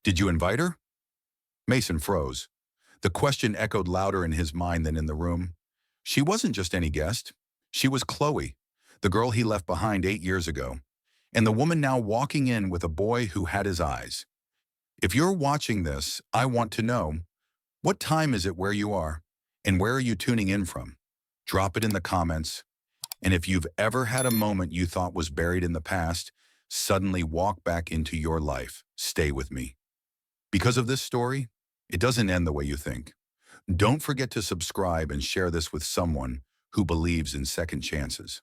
Did you invite her? Mason froze. The question echoed louder in his mind than in the room. She wasn't just any guest. She was Khloe, the girl he left behind 8 years ago, and the woman now walking in with a boy who had his eyes. If you're watching this, I want to know, what time is it where you are? And where are you tuning in from? Drop it in the comments. And if you've ever had a moment you thought was buried in the past, suddenly walk back into your life, stay with me. Because of this story, it doesn't end the way you think. Don't forget to subscribe and share this with someone who believes in second chances.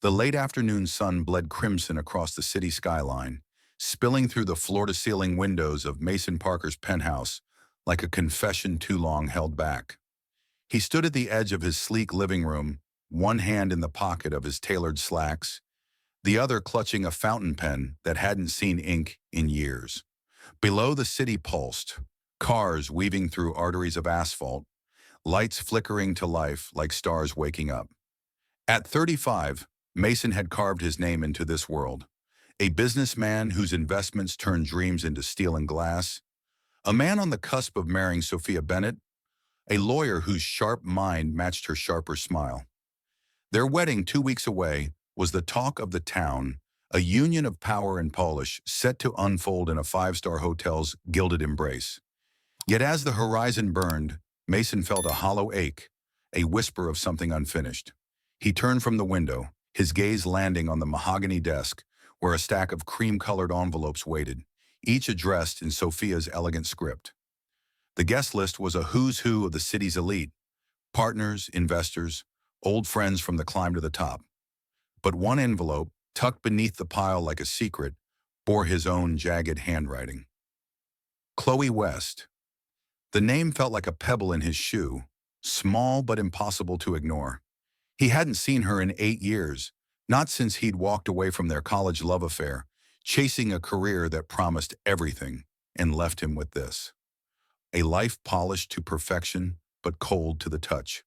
The late afternoon sun bled crimson across the city skyline, spilling through the floor-to-ceiling windows of Mason Parker's penthouse like a confession too long held back. He stood at the edge of his sleek living room, one hand in the pocket of his tailored slacks, the other clutching a fountain pen that hadn't seen ink in years. Below, the city pulsed, cars weaving through arteries of asphalt, lights flickering to life like stars waking up. At 35, Mason had carved his name into this world, a businessman whose investments turned dreams into steel and glass, a man on the cusp of marrying Sophia Bennett, a lawyer whose sharp mind matched her sharper smile. Their wedding 2 weeks away was the talk of the town, a union of power and polish set to unfold in a five-star hotel's gilded embrace. Yet as the horizon burned, Mason felt a hollow ache, a whisper of something unfinished. He turned from the window, his gaze landing on the mahogany desk where a stack of cream-colored envelopes waited, each addressed in Sophia's elegant script. The guest list was a who's who of the city's elite, partners, investors, old friends from the climb to the top. But one envelope, tucked beneath the pile like a secret, bore his own jagged handwriting. Khloe West. The name felt like a pebble in his shoe, small but impossible to ignore. He hadn't seen her in 8 years, not since he'd walked away from their college love affair, chasing a career that promised everything, and left him with this. A life polished to perfection, but cold to the touch.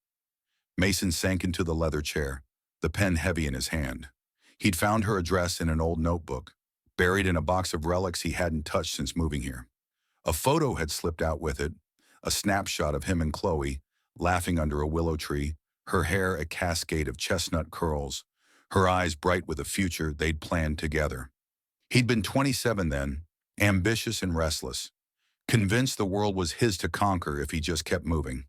Mason sank into the leather chair, the pen heavy in his hand. He'd found her address in an old notebook, buried in a box of relics he hadn't touched since moving here. A photo had slipped out with it, a snapshot of him and Khloe, laughing under a willow tree, her hair a cascade of chestnut curls, her eyes bright with a future they'd planned together. He'd been 27 then, ambitious and restless, convinced the world was his to conquer if he just kept moving.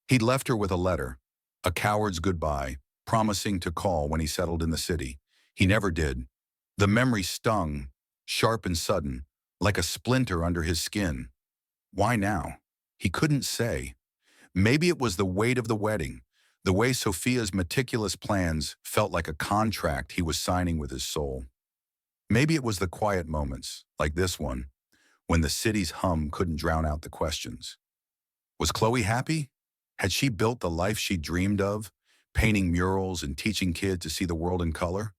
He'd left her with a letter, a coward's goodbye, promising to call when he settled in the city. He never did. The memory stung, sharp and sudden, like a splinter under his skin. Why now? He couldn't say. Maybe it was the weight of the wedding, the way Sophia's meticulous plans felt like a contract he was signing with his soul. Maybe it was the quiet moments, like this one, when the city's hum couldn't drown out the questions. Was Khloe happy? Had she built the life she dreamed of, painting murals and teaching kids to see the world in color?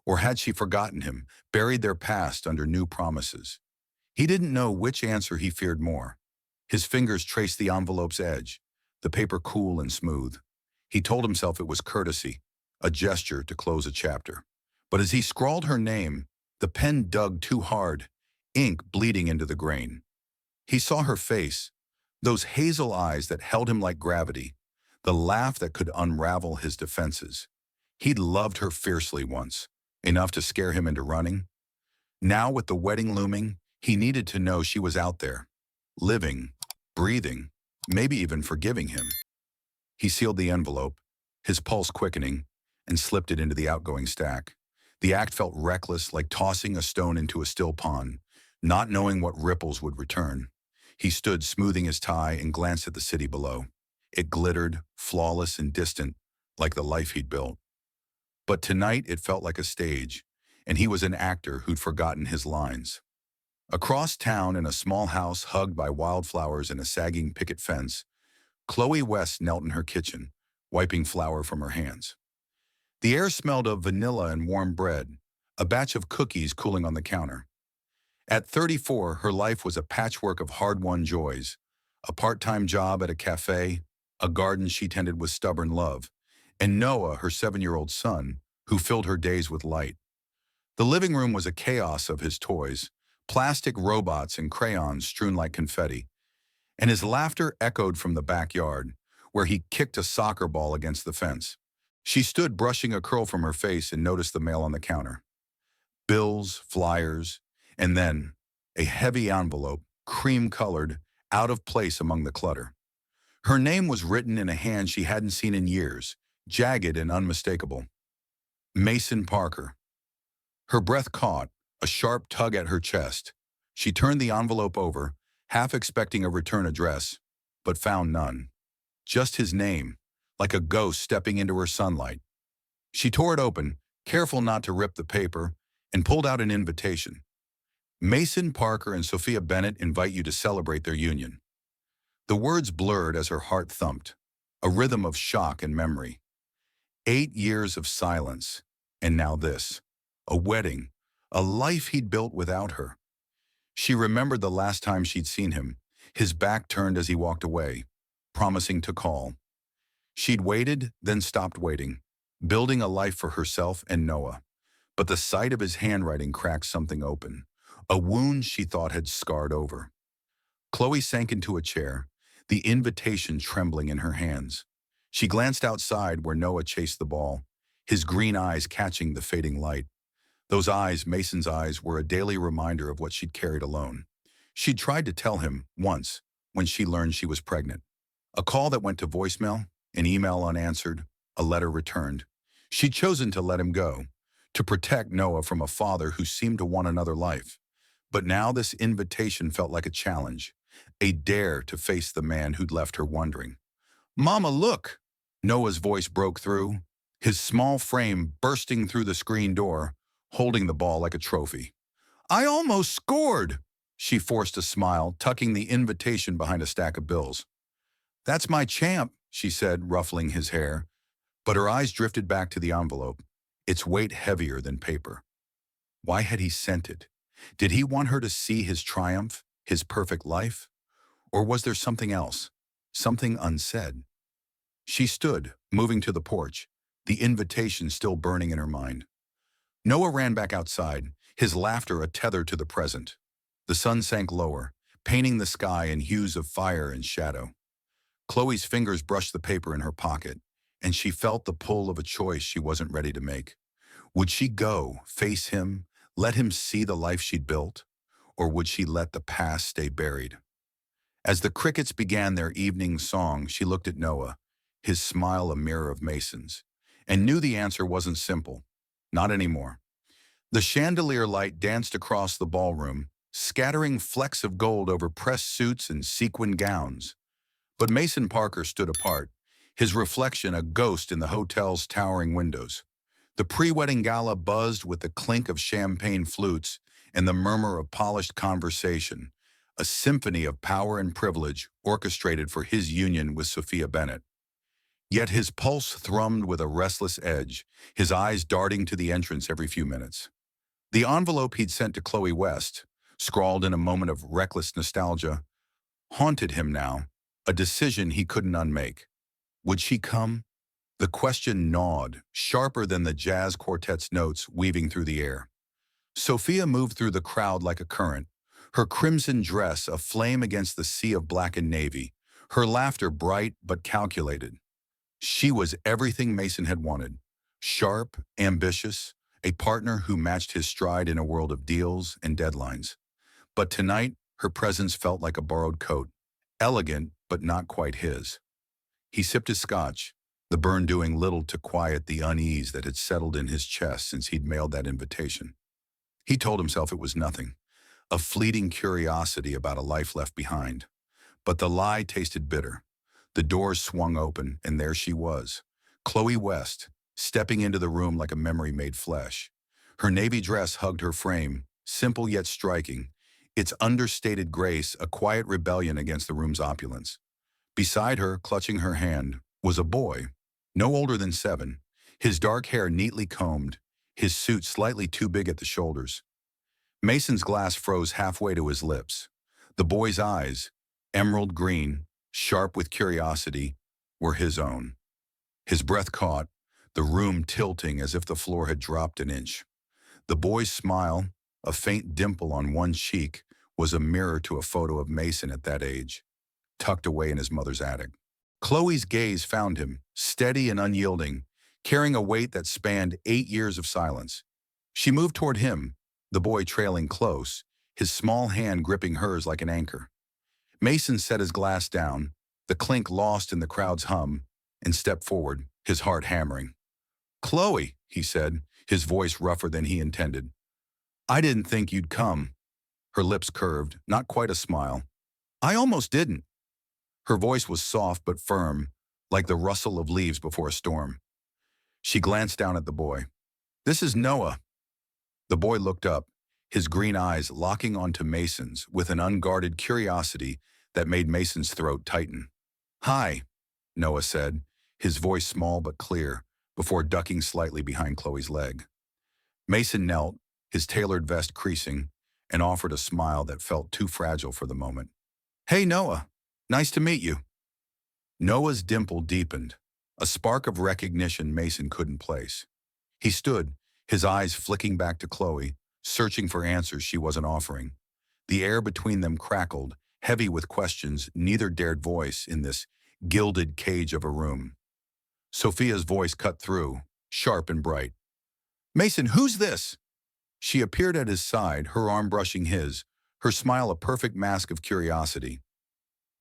Or had she forgotten him, buried their past under new promises? He didn't know which answer he feared more. His fingers traced the envelope's edge, the paper cool and smooth. He told himself it was courtesy, a gesture to close a chapter. But as he scrawled her name, the pen dug too hard, ink bleeding into the grain. He saw her face, those hazel eyes that held him like gravity, the laugh that could unravel his defenses. He'd loved her fiercely once, enough to scare him into running. Now, with the wedding looming, he needed to know she was out there, living, breathing, maybe even forgiving him. He sealed the envelope, his pulse quickening, and slipped it into the outgoing stack. The act felt reckless, like tossing a stone into a still pond, not knowing what ripples would return. He stood smoothing his tie and glanced at the city below. It glittered, flawless and distant, like the life he'd built. But tonight it felt like a stage, and he was an actor who'd forgotten his lines. Across town, in a small house hugged by wildflowers and a sagging picket fence, Khloe West knelt in her kitchen, wiping flour from her hands. The air smelled of vanilla and warm bread, a batch of cookies cooling on the counter. At 34, her life was a patchwork of hard-won joys, a part-time job at a cafe, a garden she tended with stubborn love, and Noah, her 7-year-old son, who filled her days with light. The living room was a chaos of his toys, plastic robots and crayons strewn like confetti, and his laughter echoed from the backyard, where he kicked a soccer ball against the fence. She stood brushing a curl from her face and noticed the mail on the counter. Bills, flyers, and then a heavy envelope, cream-colored, out of place among the clutter. Her name was written in a hand she hadn't seen in years, jagged and unmistakable. Mason Parker. Her breath caught, a sharp tug at her chest. She turned the envelope over, half expecting a return address, but found none. Just his name, like a ghost stepping into her sunlight. She tore it open, careful not to rip the paper, and pulled out an invitation. Mason Parker and Sophia Bennett invite you to celebrate their union. The words blurred as her heart thumped, a rhythm of shock and memory. 8 years of silence, and now this. A wedding, a life he'd built without her. She remembered the last time she'd seen him, his back turned as he walked away, promising to call. She'd waited, then stopped waiting, building a life for herself and Noah. But the sight of his handwriting cracked something open, a wound she thought had scarred over. Khloe sank into a chair, the invitation trembling in her hands. She glanced outside where Noah chased the ball, his green eyes catching the fading light. Those eyes, Mason's eyes, were a daily reminder of what she'd carried alone. She'd tried to tell him once when she learned she was pregnant. A call that went to voicemail, an email unanswered, a letter returned. She'd chosen to let him go, to protect Noah from a father who seemed to want another life. But now this invitation felt like a challenge, a dare to face the man who'd left her wondering. "Mama, look!" Noah's voice broke through, his small frame bursting through the screen door, holding the ball like a trophy. "I almost scored!" She forced a smile, tucking the invitation behind a stack of bills. "That's my champ," she said, ruffling his hair. But her eyes drifted back to the envelope, its weight heavier than paper. Why had he sent it? Did he want her to see his triumph, his perfect life? Or was there something else, something unsaid? She stood, moving to the porch, the invitation still burning in her mind. Noah ran back outside, his laughter a tether to the present. The sun sank lower, painting the sky in hues of fire and shadow. Khloe's fingers brushed the paper in her pocket, and she felt the pull of a choice she wasn't ready to make. Would she go, face him, let him see the life she'd built? Or would she let the past stay buried? As the crickets began their evening song, she looked at Noah, his smile a mirror of Mason's, and knew the answer wasn't simple. Not anymore. The chandelier light danced across the ballroom, scattering flecks of gold over pressed suits and sequined gowns. But Mason Parker stood apart, his reflection a ghost in the hotel's towering windows. The pre-wedding gala buzzed with the clink of champagne flutes and the murmur of polished conversation, a symphony of power and privilege orchestrated for his union with Sophia Bennett. Yet his pulse thrummed with a restless edge, his eyes darting to the entrance every few minutes. The envelope he'd sent to Khloe West, scrawled in a moment of reckless nostalgia, haunted him now, a decision he couldn't unmake. Would she come? The question gnawed, sharper than the jazz quartet's notes weaving through the air. Sophia moved through the crowd like a current, her crimson dress aflame against the sea of black and navy, her laughter bright but calculated. She was everything Mason had wanted, sharp, ambitious, a partner who matched his stride in a world of deals and deadlines. But tonight, her presence felt like a borrowed coat, elegant but not quite his. He sipped his scotch, the burn doing little to quiet the unease that had settled in his chest since he'd mailed that invitation. He told himself it was nothing, a fleeting curiosity about a life left behind. But the lie tasted bitter. The doors swung open, and there she was, Khloe West, stepping into the room like a memory made flesh. Her navy dress hugged her frame, simple yet striking, its understated grace a quiet rebellion against the room's opulence. Beside her, clutching her hand, was a boy, no older than 7, his dark hair neatly combed, his suit slightly too big at the shoulders. Mason's glass froze halfway to his lips. The boy's eyes, emerald green, sharp with curiosity, were his own. His breath caught, the room tilting as if the floor had dropped an inch. The boy's smile, A faint dimple on one cheek was a mirror to a photo of Mason at that age, tucked away in his mother's attic. Khloe's gaze found him, steady and unyielding, carrying a weight that spanned 8 years of silence. She moved toward him, the boy trailing close, his small hand gripping hers like an anchor. Mason set his glass down, the clink lost in the crowd's hum, and stepped forward, his heart hammering. "Khloe," he said, his voice rougher than he intended. "I didn't think you'd come." Her lips curved, not quite a smile. "I almost didn't." Her voice was soft but firm, like the rustle of leaves before a storm. She glanced down at the boy. "This is Noah." The boy looked up, his green eyes locking onto Mason's with an unguarded curiosity that made Mason's throat tighten. "Hi," Noah said, his voice small but clear, before ducking slightly behind Khloe's leg. Mason knelt, his tailored vest creasing, and offered a smile that felt too fragile for the moment. "Hey, Noah. Nice to meet you." Noah's dimple deepened, a spark of recognition Mason couldn't place. He stood, his eyes flicking back to Khloe, searching for answers she wasn't offering. The air between them crackled, heavy with questions neither dared voice in this gilded cage of a room. Sophia's voice cut through, sharp and bright. "Mason, who's this?" She appeared at his side, her arm brushing his, her smile a perfect mask of curiosity.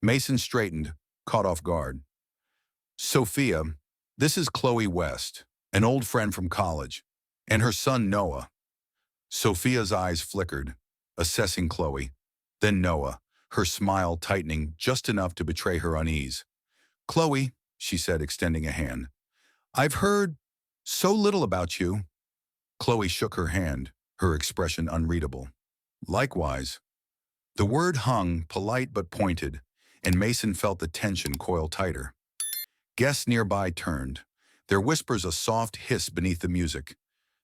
Mason straightened, caught off guard. "Sophia, this is Khloe West, an old friend from college, and her son Noah." Sophia's eyes flickered, assessing Khloe, then Noah, her smile tightening just enough to betray her unease. "Khloe," she said, extending a hand, "I've heard so little about you." Khloe shook her hand, her expression unreadable. "Likewise." The word hung, polite but pointed, and Mason felt the tension coil tighter. Guests nearby turned, their whispers a soft hiss beneath the music.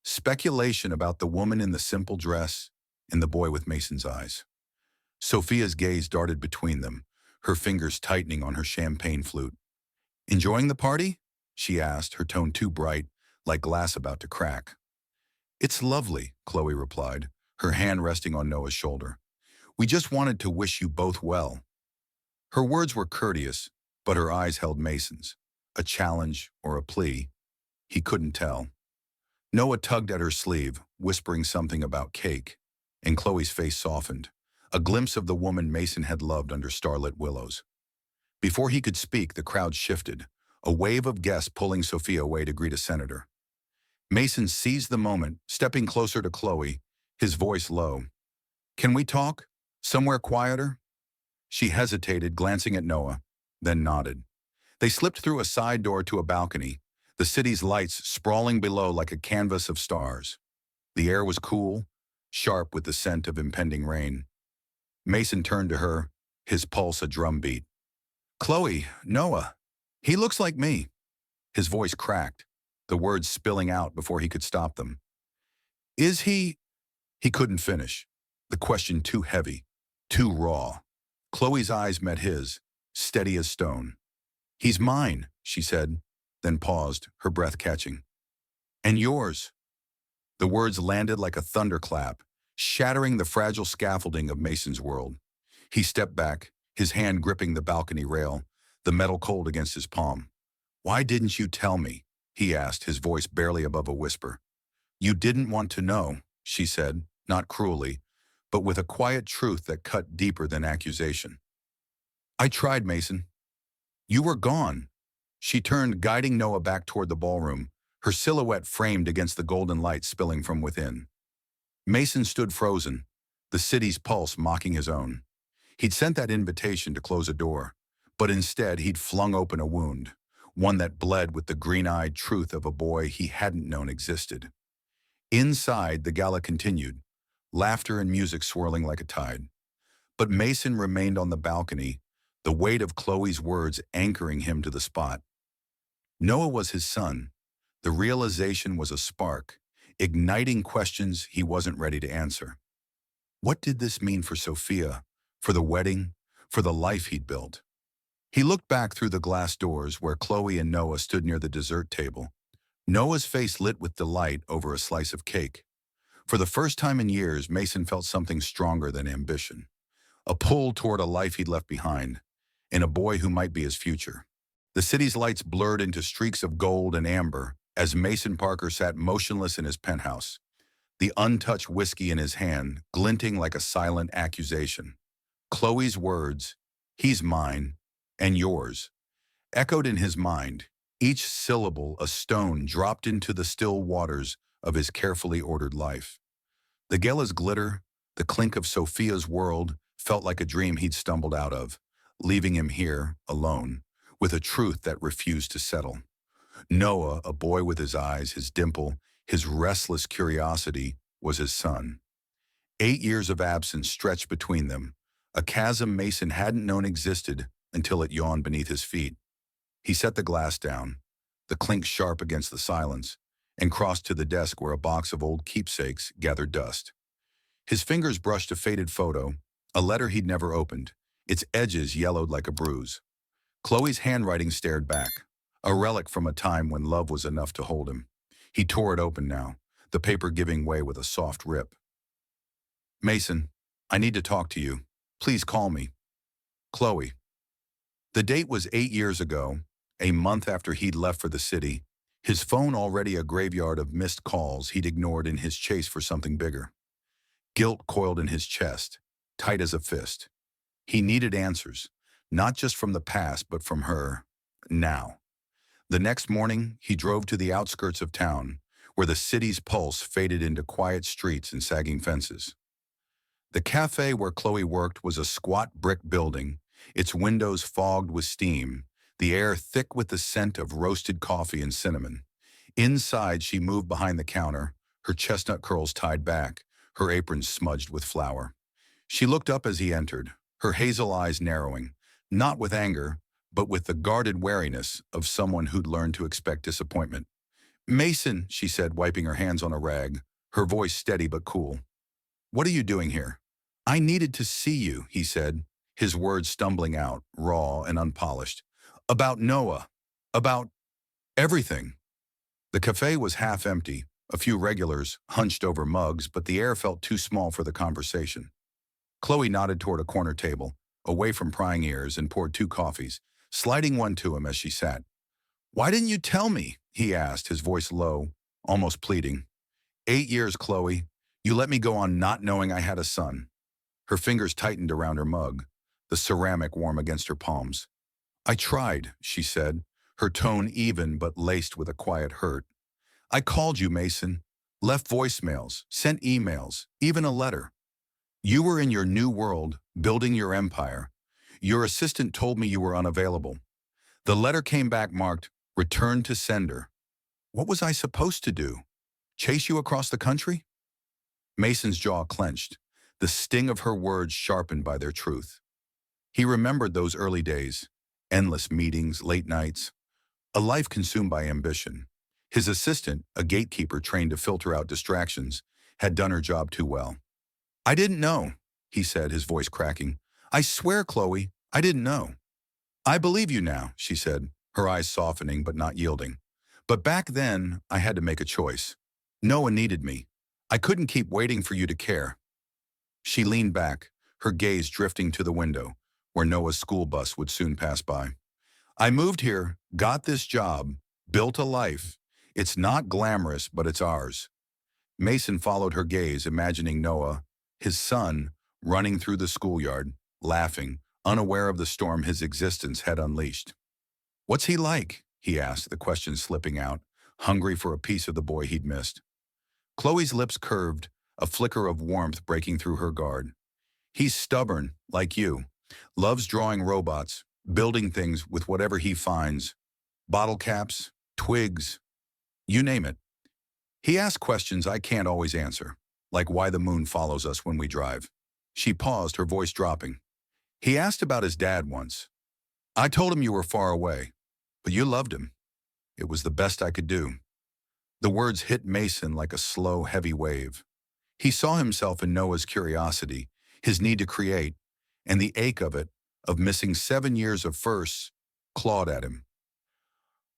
Speculation about the woman in the simple dress and the boy with Mason's eyes. Sophia's gaze darted between them, her fingers tightening on her champagne flute. "Enjoying the party?" she asked, her tone too bright, like glass about to crack. "It's lovely," Khloe replied, her hand resting on Noah's shoulder. "We just wanted to wish you both well." Her words were courteous, but her eyes held Mason's. A challenge or a plea? He couldn't tell. Noah tugged at her sleeve, whispering something about cake, and Khloe's face softened, a glimpse of the woman Mason had loved under starlit willows. Before he could speak, the crowd shifted, a wave of guests pulling Sophia away to greet a senator. Mason seized the moment, stepping closer to Khloe, his voice low. "Can we talk? Somewhere quieter?" She hesitated, glancing at Noah, then nodded. They slipped through a side door to a balcony, the city's lights sprawling below like a canvas of stars. The air was cool, sharp with the scent of impending rain. Mason turned to her, his pulse a drumbeat. "Khloe, Noah, he looks like me." His voice cracked, the words spilling out before he could stop them. "Is he?" He couldn't finish, the question too heavy, too raw. Khloe's eyes met his, steady as stone. "He's mine," she said, then paused, her breath catching. "And yours." The words landed like a thunderclap, shattering the fragile scaffolding of Mason's world. He stepped back, his hand gripping the balcony rail, the metal cold against his palm. "Why didn't you tell me?" he asked, his voice barely above a whisper. "You didn't want to know," she said, not cruelly, but with a quiet truth that cut deeper than accusation. "I tried, Mason." "You were gone." She turned, guiding Noah back toward the ballroom, her silhouette framed against the golden light spilling from within. Mason stood frozen, the city's pulse mocking his own. He'd sent that invitation to close a door, but instead he'd flung open a wound, one that bled with the green-eyed truth of a boy he hadn't known existed. Inside, the gala continued, laughter and music swirling like a tide. But Mason remained on the balcony, the weight of Khloe's words anchoring him to the spot. Noah was his son. The realization was a spark, igniting questions he wasn't ready to answer. What did this mean for Sophia, for the wedding, for the life he'd built? He looked back through the glass doors where Khloe and Noah stood near the dessert table. Noah's face lit with delight over a slice of cake. For the first time in years, Mason felt something stronger than ambition. A pull toward a life he'd left behind, and a boy who might be his future. The city's lights blurred into streaks of gold and amber as Mason Parker sat motionless in his penthouse, the untouched whiskey in his hand glinting like a silent accusation. Khloe's words, "He's mine, and yours," echoed in his mind, each syllable a stone dropped into the still waters of his carefully ordered life. The gala's glitter, the clink of Sophia's world, felt like a dream he'd stumbled out of, leaving him here, alone, with a truth that refused to settle. Noah, a boy with his eyes, his dimple, his restless curiosity, was his son. 8 years of absence stretched between them, a chasm Mason hadn't known existed until it yawned beneath his feet. He set the glass down, the clink sharp against the silence, and crossed to the desk where a box of old keepsakes gathered dust. His fingers brushed a faded photo, a letter he'd never opened, its edges yellowed like a bruise. Khloe's handwriting stared back, a relic from a time when love was enough to hold him. He tore it open now, the paper giving way with a soft rip. "Mason, I need to talk to you. Please call me. Khloe." The date was 8 years ago, a month after he'd left for the city, his phone already a graveyard of missed calls he'd ignored in his chase for something bigger. Guilt coiled in his chest, tight as a fist. He needed answers, not just from the past, but from her, now. The next morning, he drove to the outskirts of town, where the city's pulse faded into quiet streets and sagging fences. The cafe where Khloe worked was a squat brick building, its windows fogged with steam, the air thick with the scent of roasted coffee and cinnamon. Inside, she moved behind the counter, her chestnut curls tied back, her apron smudged with flour. She looked up as he entered, her hazel eyes narrowing, not with anger, but with the guarded wariness of someone who'd learned to expect disappointment. "Mason," she said, wiping her hands on a rag, her voice steady but cool. "What are you doing here?" "I needed to see you," he said, his words stumbling out, raw and unpolished. "About Noah. About everything." The cafe was half empty, a few regulars hunched over mugs, but the air felt too small for the conversation. Khloe nodded toward a corner table, away from prying ears, and poured 2 coffees, sliding one to him as she sat. "Why didn't you tell me?" he asked, his voice low, almost pleading. 8 years, Khloe. You let me go on not knowing I had a son." Her fingers tightened around her mug, the ceramic warm against her palms. "I tried," she said, her tone even but laced with a quiet hurt. "I called you, Mason. Left voicemails, sent emails, even a letter. You were in your new world, building your empire. Your assistant told me you were unavailable. The letter came back marked, 'Return to sender.' What was I supposed to do? Chase you across the country?" Mason's jaw clenched, the sting of her words sharpened by their truth. He remembered those early days, endless meetings, late nights, a life consumed by ambition. His assistant, a gatekeeper trained to filter out distractions, had done her job too well. "I didn't know," he said, his voice cracking. "I swear, Khloe, I didn't know." "I believe you now," she said, her eyes softening but not yielding. "But back then, I had to make a choice. Noah needed me. I couldn't keep waiting for you to care." She leaned back, her gaze drifting to the window, where Noah's school bus would soon pass by. "I moved here, got this job, built a life. It's not glamorous, but it's ours." Mason followed her gaze, imagining Noah, his son, running through the schoolyard, laughing, unaware of the storm his existence had unleashed. "What's he like?" he asked, the question slipping out, hungry for a piece of the boy he'd missed. Khloe's lips curved, a flicker of warmth breaking through her guard. "He's stubborn, like you. Loves drawing robots, building things with whatever he finds. Bottle caps, twigs, you name it. He asks questions I can't always answer, like why the moon follows us when we drive." She paused, her voice dropping. "He asked about his dad once. I told him you were far away, but you loved him. It was the best I could do." The words hit Mason like a slow, heavy wave. He saw himself in Noah's curiosity, his need to create, and the ache of it, of missing 7 years of firsts, clawed at him.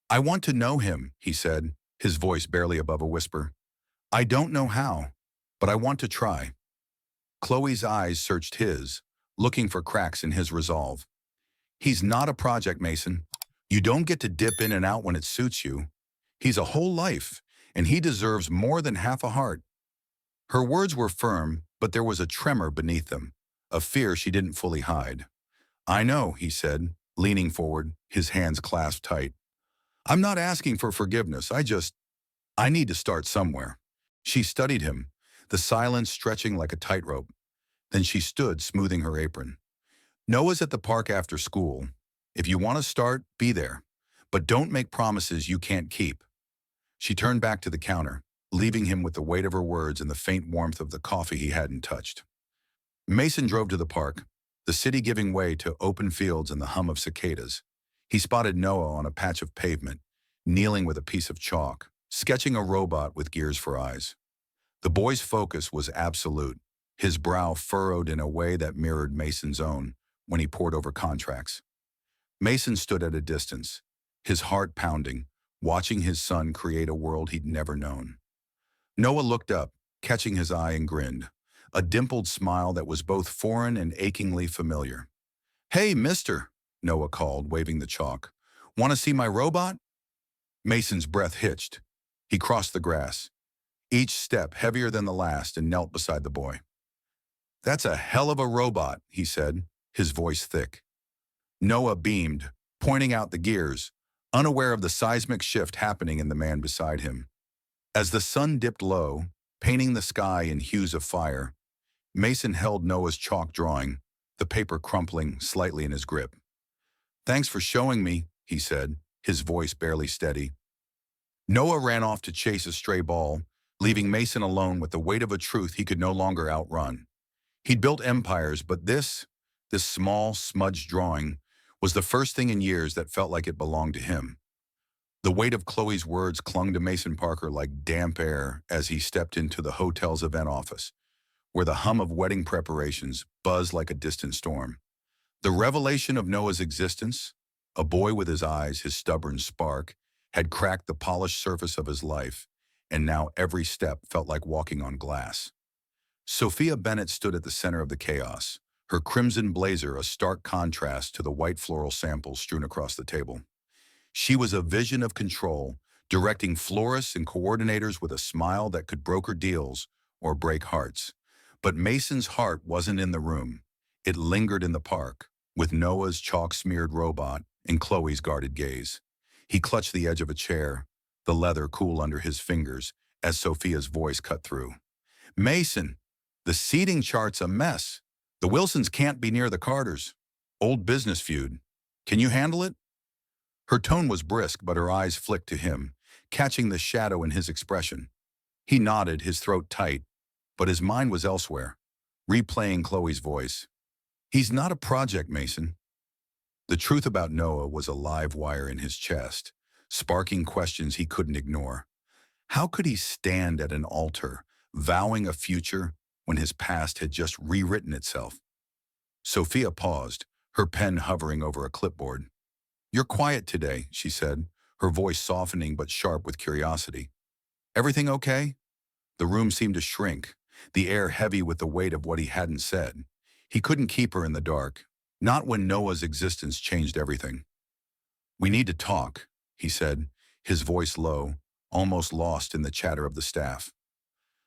"I want to know him," he said, his voice barely above a whisper. "I don't know how. but I want to try. Chloe's eyes searched his, looking for cracks in his resolve. He's not a project, Mason. You don't get to dip in and out when it suits you. He's a whole life, and he deserves more than half a heart. Her words were firm, but there was a tremor beneath them, a fear she didn't fully hide. I know, he said, leaning forward, his hands clasped tight. I'm not asking for forgiveness. I need to start somewhere. She studied him, the silence stretching like a tightrope. Then she stood, smoothing her apron. Noah's at the park after school. If you want to start, be there. But don't make promises you can't keep. She turned back to the counter, leaving him with the weight of her words and the faint warmth of the coffee he hadn't touched. Mason drove to the park, the city giving way to open fields and the hum of cicadas. He spotted Noah on a patch of pavement, kneeling with a piece of chalk, sketching a robot with gears for eyes. The boy's focus was absolute, his brow furrowed in a way that mirrored Mason's own when he pored over contracts. Mason stood at a distance, his heart pounding, watching his son create a world he'd never known. Noah looked up, catching his eye, and grinned, a dimpled smile that was both foreign and achingly familiar. Hey, mister, Noah called, waving the chalk. Want to see my robot? Mason's breath hitched. He crossed the grass, each step heavier than the last, and knelt beside the boy. That's a hell of a robot, he said, his voice thick. Noah beamed, pointing out the gears, unaware of the seismic shift happening in the man beside him. As the sun dipped low, painting the sky in hues of fire, Mason held Noah's chalk drawing, the paper crumpling slightly in his grip. Thanks for showing me, he said, his voice barely steady. Noah ran off to chase a stray ball, leaving Mason alone with the weight of a truth he could no longer outrun. He'd built empires, but this small, smudged drawing, was the first thing in years that felt like it belonged to him. The weight of Khloe's words clung to Mason Parker like damp air as he stepped into the hotel's event office, where the hum of wedding preparations buzzed like a distant storm. The revelation of Noah's existence, a boy with his eyes, his stubborn spark, had cracked the polished surface of his life, and now every step felt like walking on glass. Sophia Bennett stood at the center of the chaos, her crimson blazer a stark contrast to the white floral samples strewn across the table. She was a vision of control, directing florists and coordinators with a smile that could broker deals or break hearts. But Mason's heart wasn't in the room. It lingered in the park, with Noah's chalk-smeared robot and Chloe's guarded gaze. He clutched the edge of a chair, the leather cool under his fingers, as Sophia's voice cut through. Mason, the seating chart's a mess. The Wilsons can't be near the Carters. Old business feud. Can you handle it? Her tone was brisk, but her eyes flicked to him, catching the shadow in his expression. He nodded, his throat tight, but his mind was elsewhere, replaying Chloe's voice. He's not a project, Mason. The truth about Noah was a live wire in his chest, sparking questions he couldn't ignore. How could he stand at an altar, vowing a future when his past had just rewritten itself? Sophia paused, her pen hovering over a clipboard. You're quiet today, she said, her voice softening but sharp with curiosity. Everything okay? The room seemed to shrink, the air heavy with the weight of what he hadn't said. He couldn't keep her in the dark, not when Noah's existence changed everything. We need to talk, he said, his voice low, almost lost in the chatter of the staff.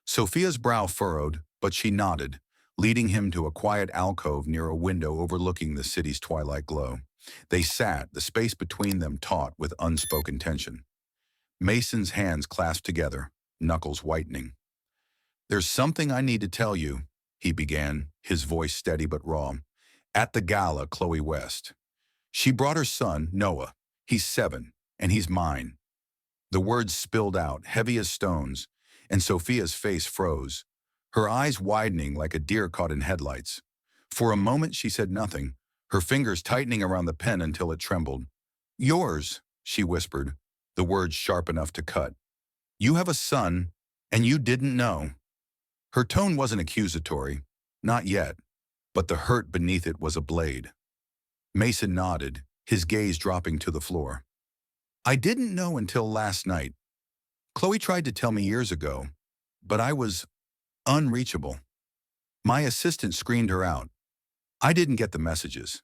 Sophia's brow furrowed, but she nodded, leading him to a quiet alcove near a window overlooking the city's twilight glow. They sat, the space between them taut with unspoken tension. Mason's hands clasped together, knuckles whitening. There's something I need to tell you, he began, his voice steady but raw. At the gala, Khloe West. She brought her son, Noah. He's 7, and he's mine. The words spilled out, heavy as stones, and Sophia's face froze, her eyes widening like a deer caught in headlights. For a moment she said nothing, her fingers tightening around the pen until it trembled. Yours, she whispered, the words sharp enough to cut. You have a son, and you didn't know. Her tone wasn't accusatory, not yet, but the hurt beneath it was a blade. Mason nodded, his gaze dropping to the floor. I didn't know until last night. Khloe tried to tell me years ago, but I was Unreachable. My assistant screened her out. I didn't get the messages.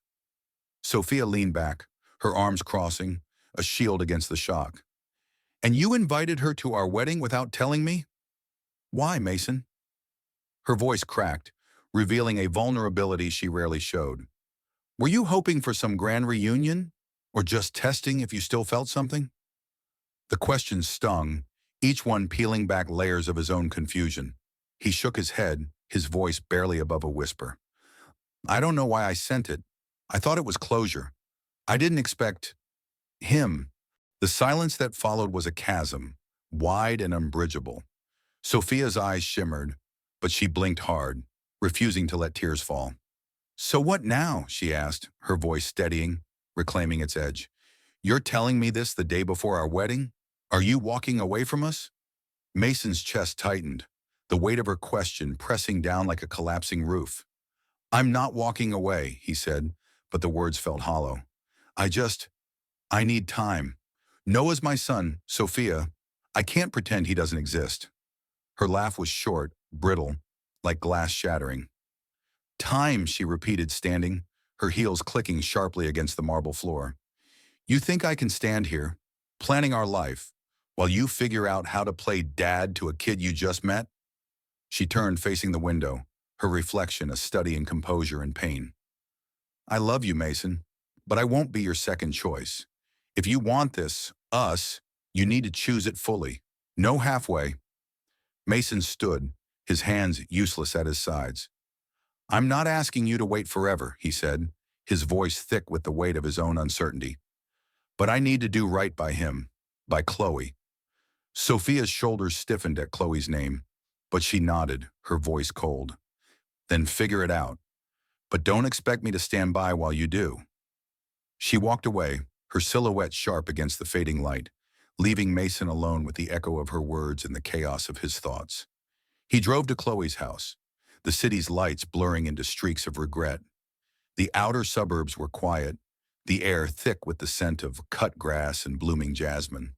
Sophia leaned back, her arms crossing, a shield against the shock. And you invited her to our wedding without telling me? Why, Mason? Her voice cracked, revealing a vulnerability she rarely showed. Were you hoping for some grand reunion? Or just testing if you still felt something? The questions stung, each one peeling back layers of his own confusion. He shook his head, his voice barely above a whisper. I don't know why I sent it. I thought it was closure. I didn't expect him. The silence that followed was a chasm, wide and unbridgeable. Sophia's eyes shimmered, but she blinked hard, refusing to let tears fall. So what now? She asked, her voice steadying, reclaiming its edge. You're telling me this the day before our wedding? Are you walking away from us? Mason's chest tightened, the weight of her question pressing down like a collapsing roof. I'm not walking away, he said, but the words felt hollow. I need time. Noah's my son, Sophia. I can't pretend he doesn't exist. Her laugh was short, brittle, like glass shattering. Time, she repeated, standing, her heels clicking sharply against the marble floor. You think I can stand here, planning our life, while you figure out how to play dad to a kid you just met? She turned, facing the window, her reflection a study in composure and pain. I love you, Mason, but I won't be your second choice. If you want this, us, you need to choose it fully. No halfway. Mason stood, his hands useless at his sides. I'm not asking you to wait forever, he said, his voice thick with the weight of his own uncertainty. But I need to do right by him, by Khloe. Sophia's shoulders stiffened at Khloe's name, but she nodded, her voice cold. Then figure it out. But don't expect me to stand by while you do. She walked away, her silhouette sharp against the fading light, leaving Mason alone with the echo of her words and the chaos of his thoughts. He drove to Khloe's house, the city's lights blurring into streaks of regret. The outer suburbs were quiet, the air thick with the scent of cut grass and blooming jasmine.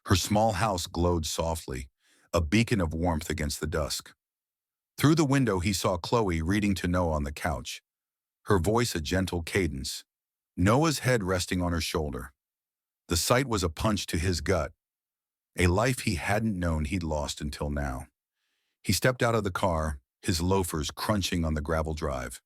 Her small house glowed softly, a beacon of warmth against the dusk. Through the window he saw Khloe reading to Noah on the couch, her voice a gentle cadence, Noah's head resting on her shoulder. The sight was a punch to his gut, a life he hadn't known he'd lost until now. He stepped out of the car, his loafers crunching on the gravel drive.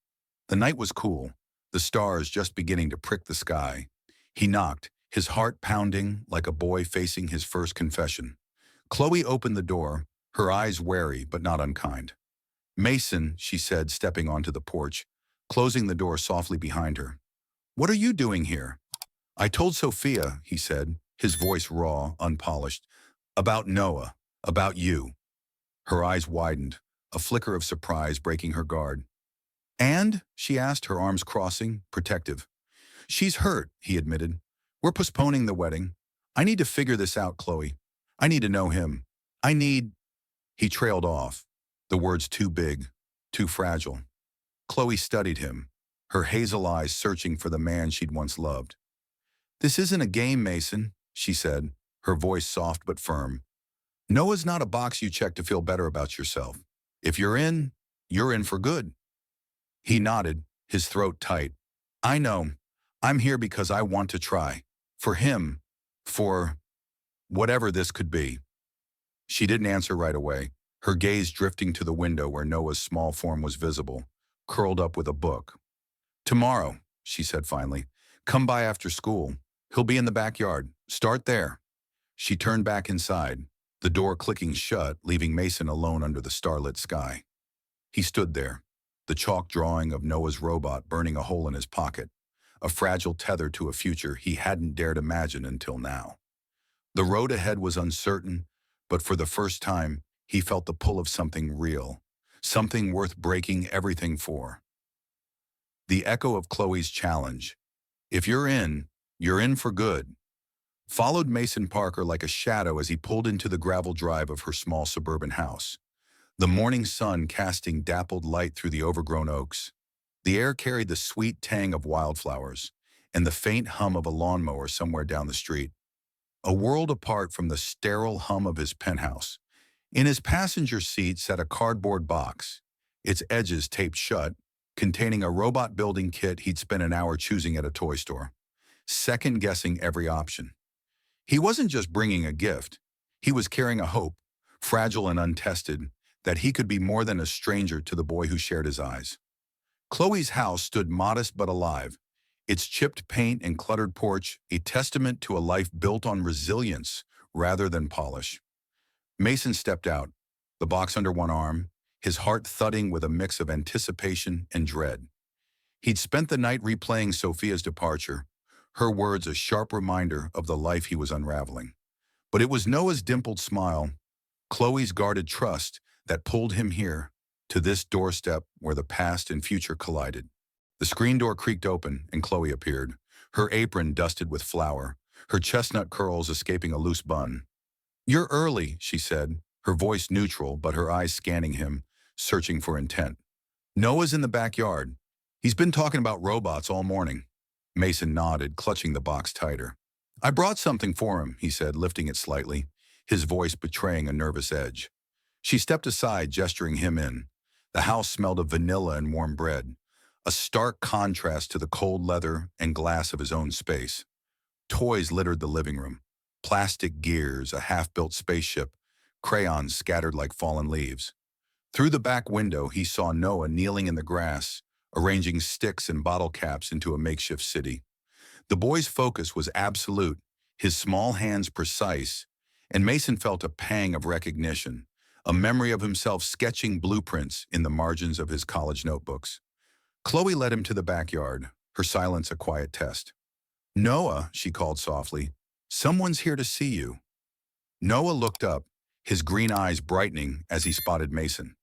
The night was cool, the stars just beginning to prick the sky. He knocked, his heart pounding like a boy facing his first confession. Khloe opened the door, her eyes wary but not unkind. Mason, she said, stepping onto the porch, closing the door softly behind her. What are you doing here? I told Sophia, he said, his voice raw, unpolished, about Noah, about you. Her eyes widened, a flicker of surprise breaking her guard. And? She asked, her arms crossing, protective. She's hurt, he admitted. We're postponing the wedding. I need to figure this out, Khloe. I need to know him. He trailed off, the words too big, too fragile. Khloe studied him, her hazel eyes searching for the man she'd once loved. This isn't a game, Mason, she said, her voice soft but firm. Noah's not a box you check to feel better about yourself. If you're in for good. He nodded, his throat tight. I know. I'm here because I want to try. For him. For whatever this could be. She didn't answer right away, her gaze drifting to the window where Noah's small form was visible, curled up with a book. Tomorrow, she said finally. Come by after school. He'll be in the backyard. Start there. She turned back inside, the door clicking shut, leaving Mason alone under the starlit sky. He stood there, the chalk drawing of Noah's robot burning a hole in his pocket, a fragile tether to a future he hadn't dared imagine until now. The road ahead was uncertain, but for the first time, he felt the pull of something real, something worth breaking everything for. The echo of Khloe's challenge, if you're in for good, followed Mason Parker like a shadow as he pulled into the gravel drive of her small suburban house. The morning sun casting dappled light through the overgrown oaks. The air carried the sweet tang of wildflowers and the faint hum of a lawnmower somewhere down the street. A world apart from the sterile hum of his penthouse, In his passenger seat sat a cardboard box, its edges taped shut, containing a robot building kit he'd spent an hour choosing at a toy store, second-guessing every option. He wasn't just bringing a gift. He was carrying a hope, fragile and untested, that he could be more than a stranger to the boy who shared his eyes. Chloe's house stood modest but alive, its chipped paint and cluttered porch a testament to a life built on resilience rather than polish. Mason stepped out, the box under one arm, his heart thudding with a mix of anticipation and dread. He'd spent the night replaying Sophia's departure, her words a sharp reminder of the life he was unraveling. But it was Noah's dimpled smile, Chloe's guarded trust, that pulled him here, to this doorstep where the past and future collided. The screen door creaked open and Chloe appeared, her apron dusted with flour, her chestnut curls escaping a loose bun. "You're early," she said, her voice neutral but her eyes scanning him, searching for intent. "Noah's in the backyard. He's been talking about robots all morning." Mason nodded, clutching the box tighter. "I brought something for him," he said, lifting it slightly, his voice betraying a nervous edge. She stepped aside, gesturing him in. The house smelled of vanilla and warm bread, a stark contrast to the cold leather and glass of his own space. Toys littered the living room, plastic gears, a half-built spaceship, crayons scattered like fallen leaves. Through the back window, he saw Noah kneeling in the grass, arranging sticks and bottle caps into a makeshift city. The boy's focus was absolute, his small hands precise, and Mason felt a pang of recognition, a memory of himself sketching blueprints in the margins of his college notebooks. Chloe led him to the backyard, her silence a quiet test. "Noah," she called softly, "someone's here to see you." Noah looked up, his green eyes brightening as he spotted Mason.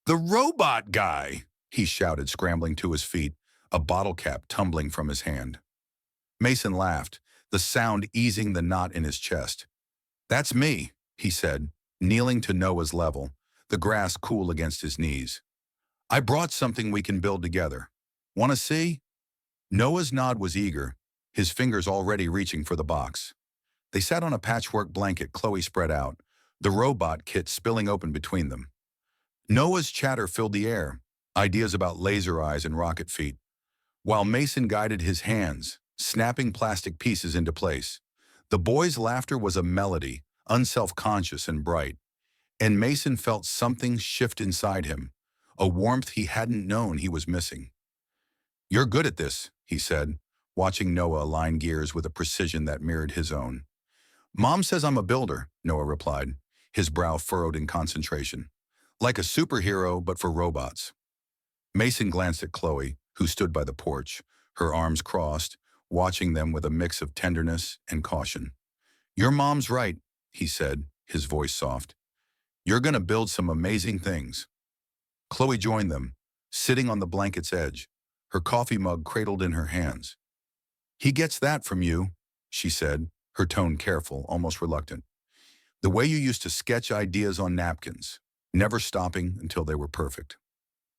"The robot guy!" he shouted, scrambling to his feet, a bottle cap tumbling from his hand. Mason laughed, the sound easing the knot in his chest. "That's me," he said, kneeling to Noah's level, the grass cool against his knees. "I brought something we can build together. Want to see?" Noah's nod was eager, his fingers already reaching for the box. They sat on a patchwork blanket Chloe spread out, the robot kit spilling open between them. Noah's chatter filled the air, ideas about laser eyes and rocket feet, while Mason guided his hands, snapping plastic pieces into place. The boy's laughter was a melody, unself-conscious and bright, and Mason felt something shift inside him, a warmth he hadn't known he was missing. "You're good at this," he said, watching Noah align gears with a precision that mirrored his own. "Mom says I'm a builder," Noah replied, his brow furrowed in concentration. "Like a superhero, but for robots." Mason glanced at Chloe, who stood by the porch, her arms crossed, watching them with a mix of tenderness and caution. "Your mom's right," he said, his voice soft. "You're gonna build some amazing things." Chloe joined them, sitting on the blanket's edge, her coffee mug cradled in her hands. "He gets that from you," she said, her tone careful, almost reluctant. "The way you used to sketch ideas on napkins, never stopping until they were perfect."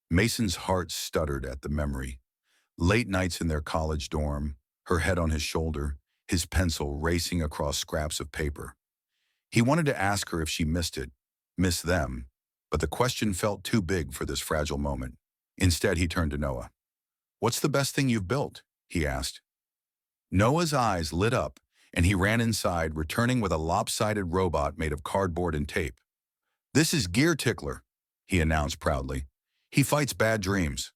Mason's heart stuttered at the memory. Late nights in their college dorm, her head on his shoulder, his pencil racing across scraps of paper. He wanted to ask her if she missed it, missed them, but the question felt too big for this fragile moment. Instead, he turned to Noah. "What's the best thing you've built?" he asked. Noah's eyes lit up, and he ran inside, returning with a lopsided robot made of cardboard and tape. "This is Gear Tickler," he announced proudly. "He fights bad dreams."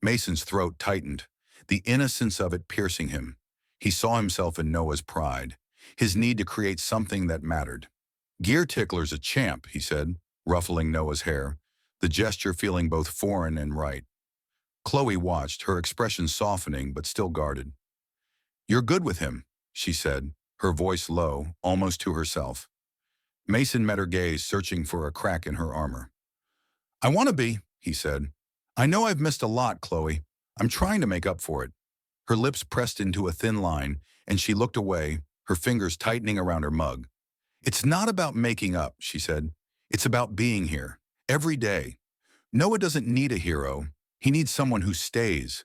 Mason's throat tightened, the innocence of it piercing him. He saw himself in Noah's pride, his need to create something that mattered. "Gear Tickler's a champ," he said, ruffling Noah's hair, the gesture feeling both foreign and right. Chloe watched, her expression softening but still guarded. "You're good with him," she said, her voice low, almost to herself. Mason met her gaze, searching for a crack in her armor. "I want to be," he said. "I know I've missed a lot, Chloe. I'm trying to make up for it." Her lips pressed into a thin line, and she looked away, her fingers tightening around her mug. "It's not about making up," she said. "It's about being here, every day. Noah doesn't need a hero. He needs someone who stays."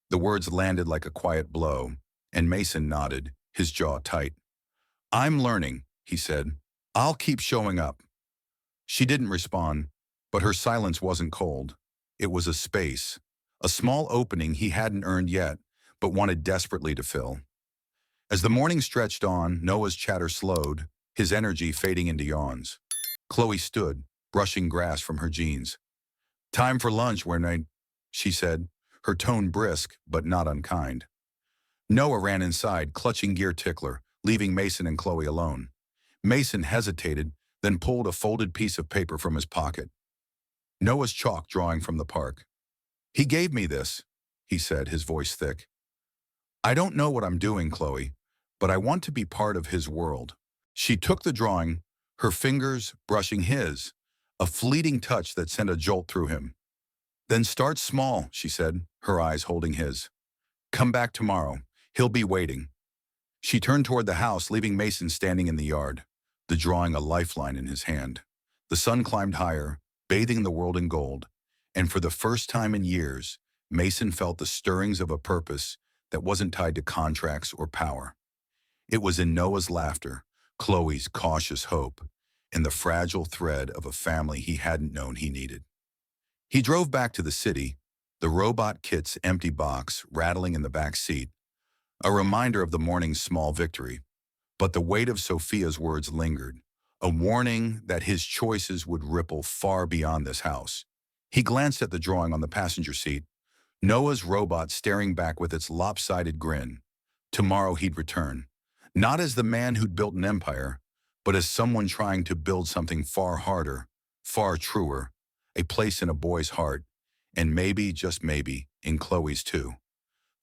The words landed like a quiet blow, and Mason nodded, his jaw tight. "I'm learning," he said. "I'll keep showing up." She didn't respond, but her silence wasn't cold. It was a space, a small opening he hadn't earned yet, but wanted desperately to fill. As the morning stretched on, Noah's chatter slowed, his energy fading into yawns. Khloe stood, brushing grass from her jeans. "Time for lunch, Werner," she said, her tone brisk but not unkind. Noah ran inside, clutching gear tickler, leaving Mason and Khloe alone. Mason hesitated, then pulled a folded piece of paper from his pocket. Noah's chalk drawing from the park. "He gave me this," he said, his voice thick. "I don't know what I'm doing, Khloe, but I want to be part of his world." She took the drawing, her fingers brushing his, a fleeting touch that sent a jolt through him. "Then start small," she said, her eyes holding his. "Come back tomorrow. He'll be waiting." She turned toward the house, leaving Mason standing in the yard, the drawing a lifeline in his hand. The sun climbed higher, bathing the world in gold, and for the first time in years, Mason felt the stirrings of a purpose that wasn't tied to contracts or power. It was in Noah's laughter, Khloe's cautious hope, and the fragile thread of a family he hadn't known he needed. He drove back to the city, the robot kit's empty box rattling in the back seat, a reminder of the morning's small victory. But the weight of Sophia's words lingered, a warning that his choices would ripple far beyond this house. He glanced at the drawing on the passenger seat, Noah's robot staring back with its lopsided grin. Tomorrow he'd return, not as the man who'd built an empire, but as someone trying to build something far harder, far truer, a place in a boy's heart, and maybe, just maybe, in Khloe's too.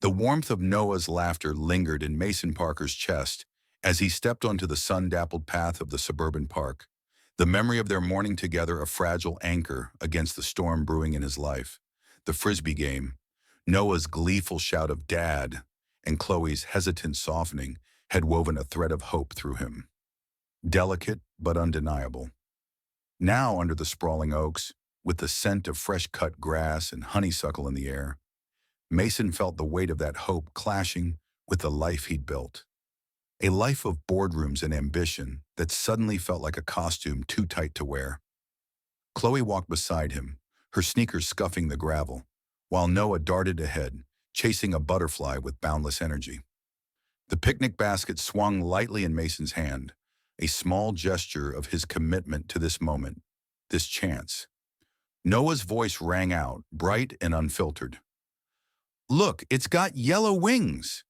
The warmth of Noah's laughter lingered in Mason Parker's chest as he stepped onto the sun-dappled path of the suburban park, the memory of their morning together a fragile anchor against the storm brewing in his life. The Frisbee game, Noah's gleeful shout of "Dad," and Khloe's hesitant softening had woven a thread of hope through him. Delicate but undeniable. Now, under the sprawling oaks, with the scent of fresh-cut grass and honeysuckle in the air, Mason felt the weight of that hope clashing with the life he'd built. A life of boardrooms and ambition that suddenly felt like a costume too tight to wear. Khloe walked beside him, her sneakers scuffing the gravel, while Noah darted ahead, chasing a butterfly with boundless energy. The picnic basket swung lightly in Mason's hand, a small gesture of his commitment to this moment, this chance. Noah's voice rang out, bright and unfiltered. "Look, it's got yellow wings!"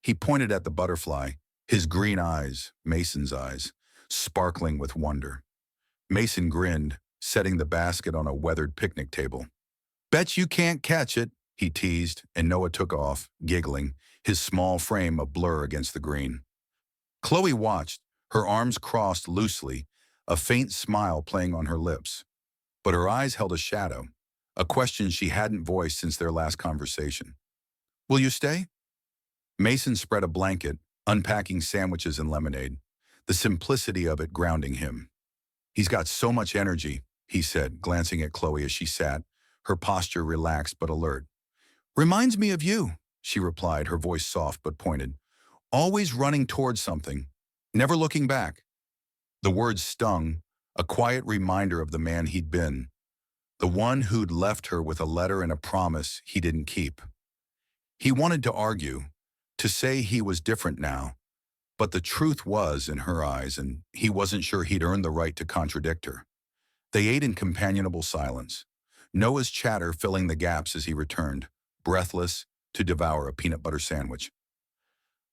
He pointed at the butterfly, his green eyes, Mason's eyes, sparkling with wonder. Mason grinned, setting the basket on a weathered picnic table. "Bet you can't catch it," he teased, and Noah took off, giggling, his small frame a blur against the green. Khloe watched, her arms crossed loosely, a faint smile playing on her lips. But her eyes held a shadow, a question she hadn't voiced since their last conversation. "Will you stay?" Mason spread a blanket, unpacking sandwiches and lemonade, the simplicity of it grounding him. "He's got so much energy," he said, glancing at Khloe as she sat, her posture relaxed but alert. "Reminds me of you," she replied, her voice soft but pointed. "Always running towards something, never looking back." The words stung, a quiet reminder of the man he'd been, the one who'd left her with a letter and a promise he didn't keep. He wanted to argue, to say he was different now, but the truth was in her eyes, and he wasn't sure he'd earned the right to contradict her. They ate in companionable silence, Noah's chatter filling the gaps as he returned, breathless, to devour a peanut butter sandwich.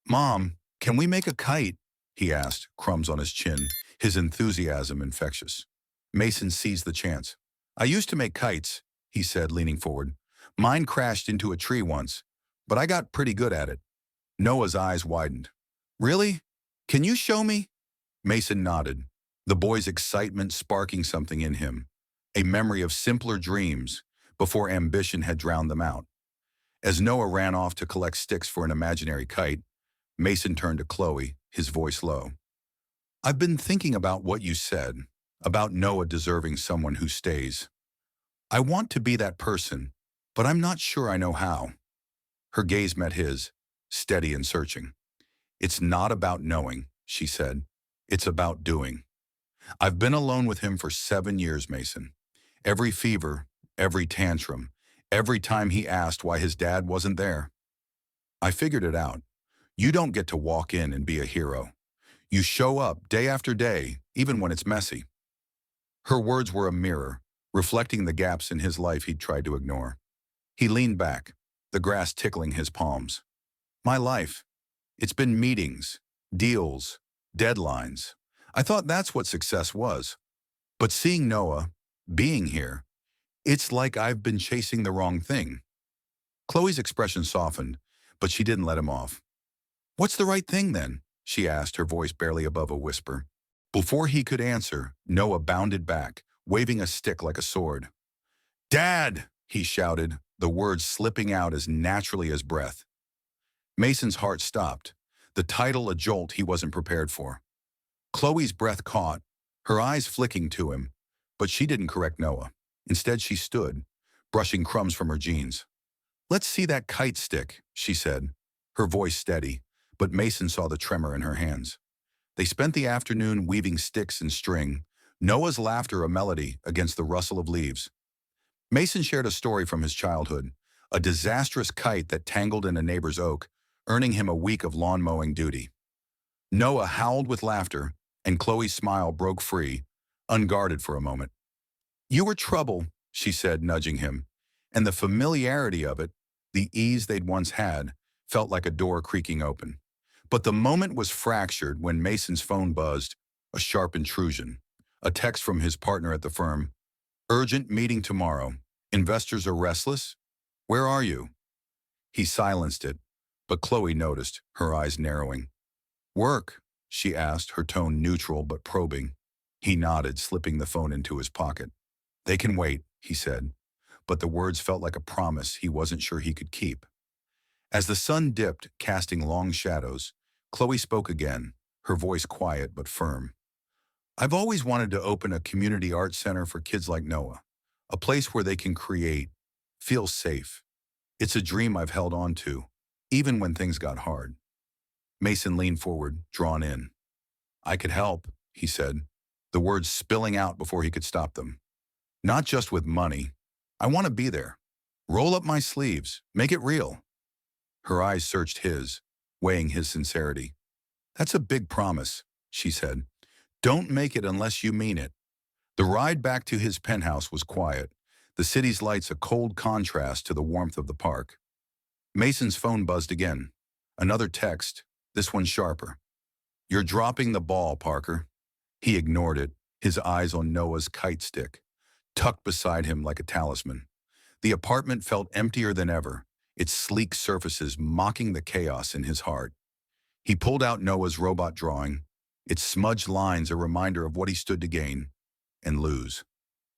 "Mom, can we make a kite?" he asked, crumbs on his chin, his enthusiasm infectious. Mason seized the chance. "I used to make kites," he said, leaning forward. "Mine crashed into a tree once, but I got pretty good at it." Noah's eyes widened. "Really? Can you show me?" Mason nodded, the boy's excitement sparking something in him, a memory of simpler dreams before ambition had drowned them out. As Noah ran off to collect sticks for an imaginary kite, Mason turned to Khloe, his voice low. "I've been thinking about what you said, about Noah deserving someone who stays. I want to be that person, but I'm not sure I know how." Her gaze met his, steady and searching. "It's not about knowing," she said. "It's about doing." I've been alone with him for 7 years, Mason. Every fever, every tantrum, every time he asked why his dad wasn't there. I figured it out. You don't get to walk in and be a hero. You show up day after day, even when it's messy. Her words were a mirror, reflecting the gaps in his life he'd tried to ignore. He leaned back, the grass tickling his palms. My life. It's been meetings, deals, deadlines. I thought that's what success was. But seeing Noah, being here, it's like I've been chasing the wrong thing. Chloe's expression softened, but she didn't let him off. What's the right thing then? She asked, her voice barely above a whisper. Before he could answer, Noah bounded back, waving a stick like a sword. Dad! He shouted, the words slipping out as naturally as breath. Mason's heart stopped, the title a jolt he wasn't prepared for. Chloe's breath caught, her eyes flicking to him, but she didn't correct Noah. Instead, she stood, brushing crumbs from her jeans. Let's see that kite stick, she said, her voice steady, but Mason saw the tremor in her hands. They spent the afternoon weaving sticks and string, Noah's laughter a melody against the rustle of leaves. Mason shared a story from his childhood, a disastrous kite that tangled in a neighbor's oak, earning him a week of lawn mowing duty. Noah howled with laughter, and Chloe's smile broke free, unguarded for a moment. You were trouble, she said, nudging him, and the familiarity of it, the ease they'd once had, felt like a door creaking open. But the moment was fractured when Mason's phone buzzed, a sharp intrusion, a text from his partner at the firm. Urgent meeting tomorrow. Investors are restless? Where are you? He silenced it, but Khloe noticed, her eyes narrowing. Work, she asked, her tone neutral but probing. He nodded, slipping the phone into his pocket. They can wait, he said, but the words felt like a promise he wasn't sure he could keep. As the sun dipped, casting long shadows, Khloe spoke again, her voice quiet but firm. I've always wanted to open a community art center for kids like Noah, a place where they can create, feel safe. It's a dream I've held on to, even when things got hard. Mason leaned forward, drawn in. I could help, he said, the words spilling out before he could stop them. Not just with money. I want to be there. Roll up my sleeves, make it real. Her eyes searched his, weighing his sincerity. That's a big promise, she said. Don't make it unless you mean it. The ride back to his penthouse was quiet, the city's lights a cold contrast to the warmth of the park. Mason's phone buzzed again. Another text, this one sharper. You're dropping the ball, Parker. He ignored it, his eyes on Noah's kite stick, tucked beside him like a talisman. The apartment felt emptier than ever, its sleek surfaces mocking the chaos in his heart. He pulled out Noah's robot drawing, its smudged lines a reminder of what he stood to gain and lose.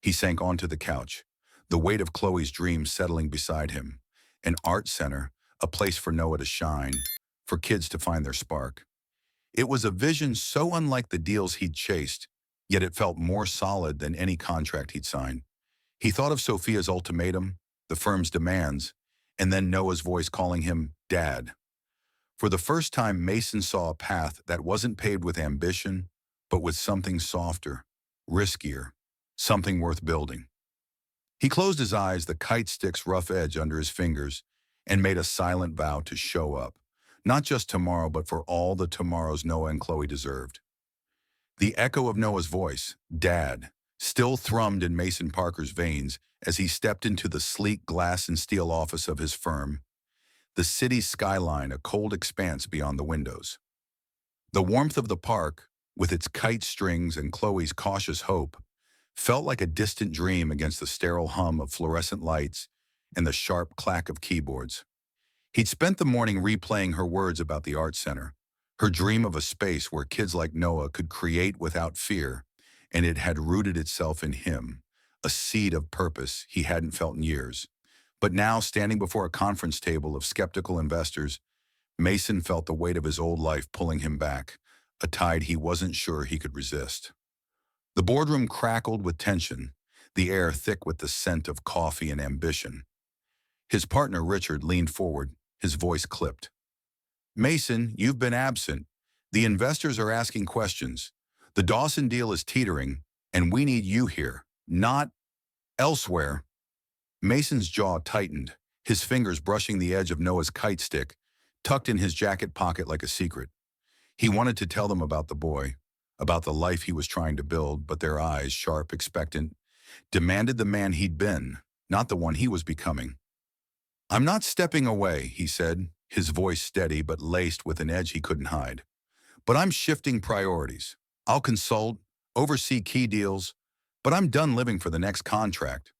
He sank onto the couch, the weight of Chloe's dreams settling beside him. An art center, a place for Noah to shine, for kids to find their spark. It was a vision so unlike the deals he'd chased, yet it felt more solid than any contract he'd signed. He thought of Sophia's ultimatum, the firm's demands, and then Noah's voice calling him Dad. For the first time, Mason saw a path that wasn't paved with ambition, but with something softer, riskier, something worth building. He closed his eyes, the kite stick's rough edge under his fingers, and made a silent vow to show up, not just tomorrow, but for all the tomorrows Noah and Khloe deserved. The echo of Noah's voice, Dad, still thrummed in Mason Parker's veins as he stepped into the sleek glass and steel office of his firm, the city's skyline a cold expanse beyond the windows. The warmth of the park, with its kite strings and Chloe's cautious hope, felt like a distant dream against the sterile hum of fluorescent lights and the sharp clack of keyboards. He'd spent the morning replaying her words about the art center, her dream of a space where kids like Noah could create without fear, and it had rooted itself in him, a seed of purpose he hadn't felt in years. But now, standing before a conference table of skeptical investors, Mason felt the weight of his old life pulling him back, a tide he wasn't sure he could resist. The boardroom crackled with tension, the air thick with the scent of coffee and ambition. His partner, Richard, leaned forward, his voice clipped. Mason, you've been absent. The investors are asking questions. The Dawson deal is teetering, and we need you here, not elsewhere. Mason's jaw tightened, his fingers brushing the edge of Noah's kite stick, tucked in his jacket pocket like a secret. He wanted to tell them about the boy, about the life he was trying to build, but their eyes, sharp, expectant, demanded the man he'd been, not the one he was becoming. "I'm not stepping away," he said, his voice steady but laced with an edge he couldn't hide. "But I'm shifting priorities. I'll consult, oversee key deals, but I'm done living for the next contract."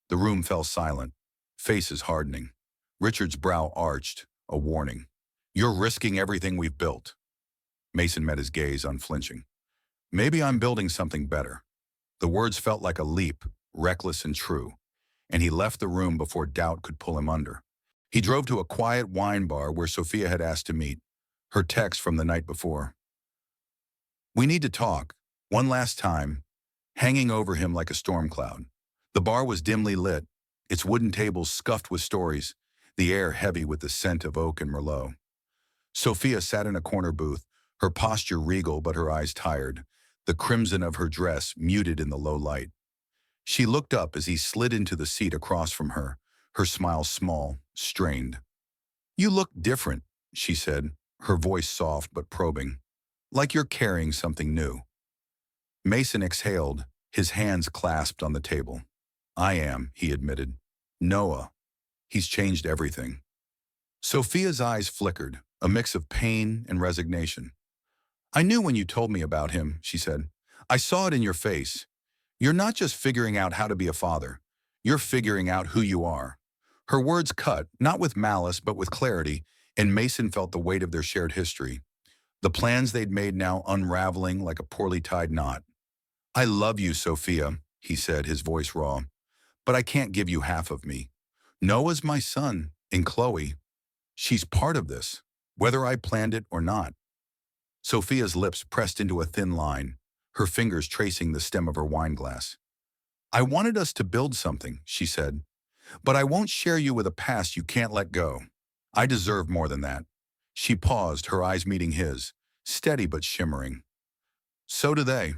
The room fell silent, faces hardening. Richard's brow arched, a warning. "You're risking everything we've built." Mason met his gaze, unflinching. "Maybe I'm building something better." The words felt like a leap, reckless and true, and he left the room before doubt could pull him under. He drove to a quiet wine bar where Sophia had asked to meet, her text from the night before. "We need to talk, one last time," hanging over him like a storm cloud. The bar was dimly lit, its wooden tables scuffed with stories, the air heavy with the scent of oak and Merlot. Sophia sat in a corner booth, her posture regal but her eyes tired, the crimson of her dress muted in the low light. She looked up as he slid into the seat across from her, her smile small, strained. "You look different," she said, her voice soft but probing, "like you're carrying something new." Mason exhaled, his hands clasped on the table. "I am," he admitted. "Noah. He's changed everything." Sophia's eyes flickered, a mix of pain and resignation. "I knew when you told me about him," she said. "I saw it in your face. You're not just figuring out how to be a father. You're figuring out who you are." Her words cut, not with malice but with clarity, and Mason felt the weight of their shared history. The plans they'd made now unraveling like a poorly tied knot. "I love you, Sophia," he said, his voice raw. "But I can't give you half of me. Noah's my son, and Khloe, she's part of this, whether I planned it or not." Sophia's lips pressed into a thin line, her fingers tracing the stem of her wine glass. "I wanted us to build something," she said, "but I won't share you with a past you can't let go. I deserve more than that." She paused, her eyes meeting his, steady but shimmering. "So do they."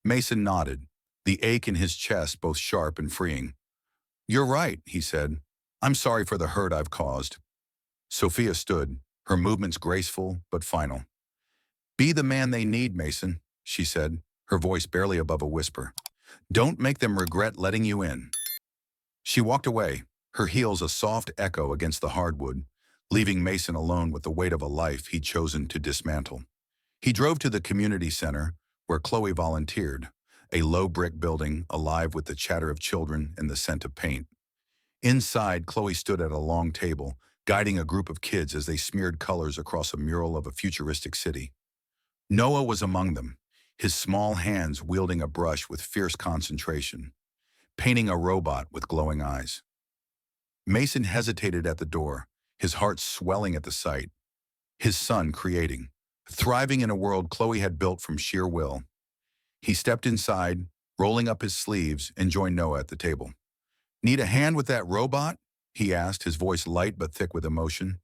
Mason nodded, the ache in his chest both sharp and freeing. "You're right," he said. "I'm sorry for the hurt I've caused." Sophia stood, her movements graceful but final. "Be the man they need, Mason," she said, her voice barely above a whisper. "Don't make them regret letting you in." She walked away, her heels a soft echo against the hardwood, leaving Mason alone with the weight of a life he'd chosen to dismantle. He drove to the community center, where Khloe volunteered, a low brick building alive with the chatter of children and the scent of paint. Inside, Khloe stood at a long table, guiding a group of kids as they smeared colors across a mural of a futuristic city. Noah was among them, his small hands wielding a brush with fierce concentration, painting a robot with glowing eyes. Mason hesitated at the door, his heart swelling at the sight. His son creating, thriving in a world Khloe had built from sheer will. He stepped inside, rolling up his sleeves, and joined Noah at the table. "Need a hand with that robot?" he asked, his voice light but thick with emotion.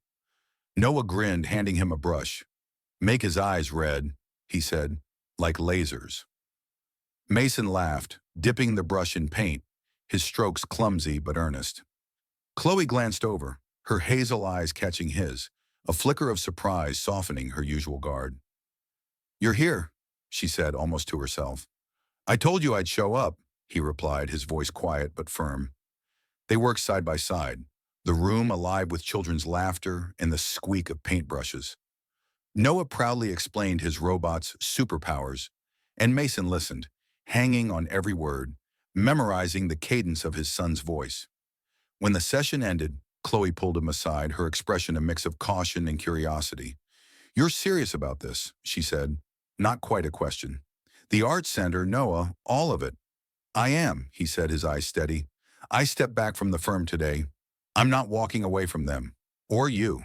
Noah grinned, handing him a brush. "Make his eyes red," he said, "like lasers." Mason laughed, dipping the brush in paint, his strokes clumsy but earnest. Khloe glanced over, her hazel eyes catching his, a flicker of surprise softening her usual guard. "You're here," she said almost to herself. "I told you I'd show up," he replied, his voice quiet but firm. They worked side by side, the room alive with children's laughter and the squeak of paintbrushes. Noah proudly explained his robot's superpowers, and Mason listened, hanging on every word, memorizing the cadence of his son's voice. When the session ended, Khloe pulled him aside, her expression a mix of caution and curiosity. "You're serious about this," she said, not quite a question. "The Arts Center, Noah, all of it." "I am," he said, his eyes steady. "I stepped back from the firm today. I'm not walking away from them. Or you."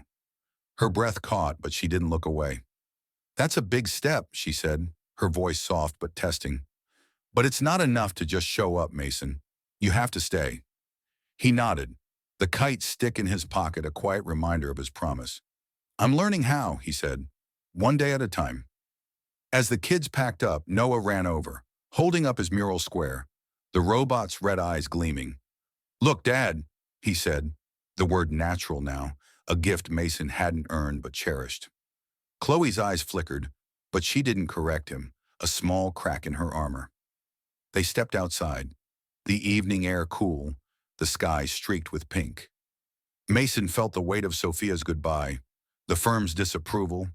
Her breath caught, but she didn't look away. "That's a big step," she said, her voice soft but testing. "But it's not enough to just show up, Mason. You have to stay." He nodded, the kite stick in his pocket a quiet reminder of his promise. "I'm learning how," he said, "one day at a time." As the kids packed up, Noah ran over, holding up his mural square, the robot's red eyes gleaming. "Look, Dad," he said, the word natural now, a gift Mason hadn't earned but cherished. Chloe's eyes flickered, but she didn't correct him, a small crack in her armor. They stepped outside, the evening air cool, the sky streaked with pink. Mason felt the weight of Sophia's goodbye, the firm's disapproval,